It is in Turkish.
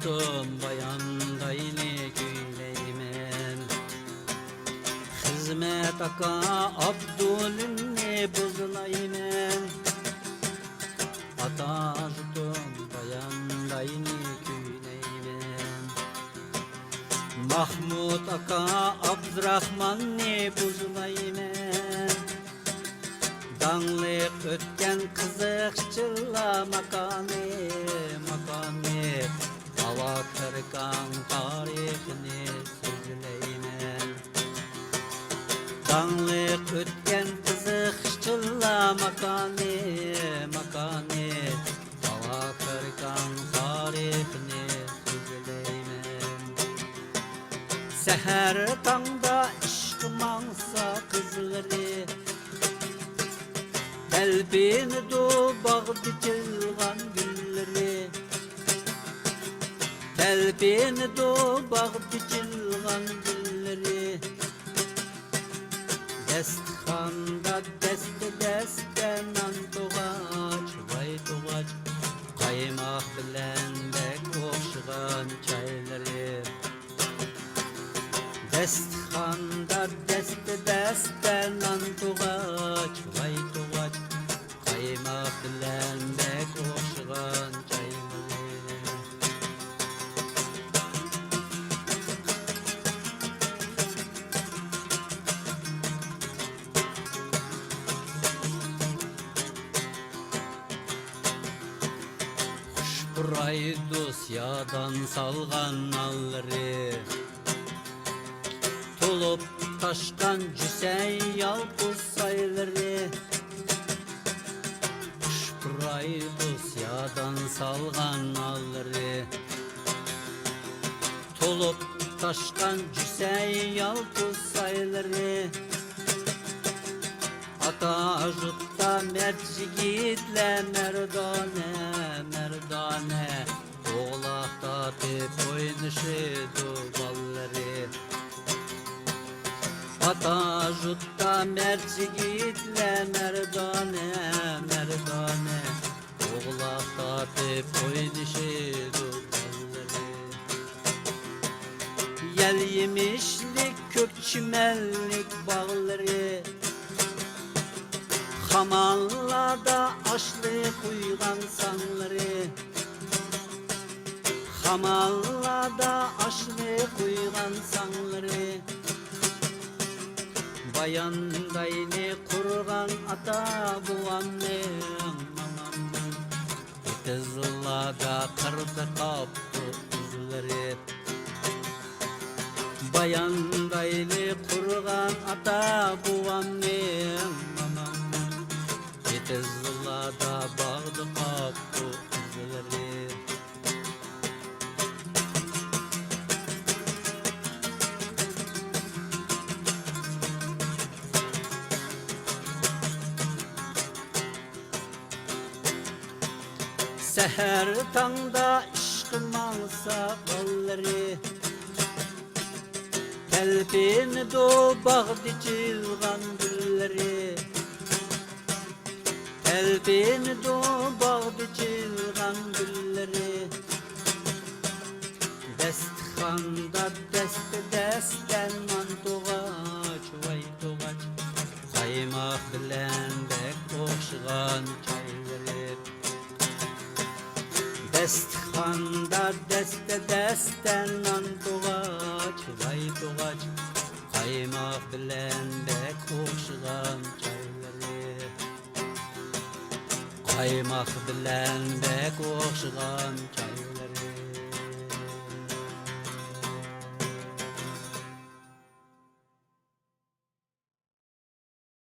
jutum bayandayni güyleymen. Hizmet aka Abdül'ünni buzlaymen. Ata jutum bayandayni güyleymen. Mahmud aka Abdurrahmanni buzlaymen. Dağlık ötken kızıkçılla makamı hava kırkan tarihini sözleymen. Dağlık ötken kızıkçılla makamı hava kırkan tarihini sözleymen. Seher tanda işkımansa kızları Kalbini do bağdı çılgan gülleri. Kalbini do bağdı çılgan gülleri. Destxanda deste nan toğaç, vay toğaç. Kaymak bilen bek oxşıgan çayları. Destxanda deste nan toğaç, vay toğaç. Kaymak bilen bek oxşıgan çayları. Xushburay dosyadan salgan nalları. Tolup taşkan cüsey yalpız sayları. Xushburay dosyadan salgan nalları. Tolup taşkan cüsey yalpız sayları. Ata jutta mercigitle merdane oğlakta tep oynışı duvalları. Ata jutta mercigitle merdane oğlakta tep oynışı duvalları. Yel yemişlik kök çimenlik bağları. Hamallada açlık uygan sanları. Hamallada açlık uygan sanları. Bayandayni kurgan ata buamның mamamның. Kızılada kırdı kaptı kızları. Bayandayni kurgan ata buamның mamamның. Kızılada bağdı kaptı kızları. Seher tanda işkımansa balları. Kalbini do bağdı çılgan gülleri. Kalbini do bağdı çılgan gülleri. Destxanda desten man toğaç, vay toğaç. Kaymak bilen bek oxşıgan çayları. Destxanda desten nan toğaç, vay toğaç. Kaymak bilen bek oxşıgan çayları. Kaymak bilen bek oxşıgan çayları.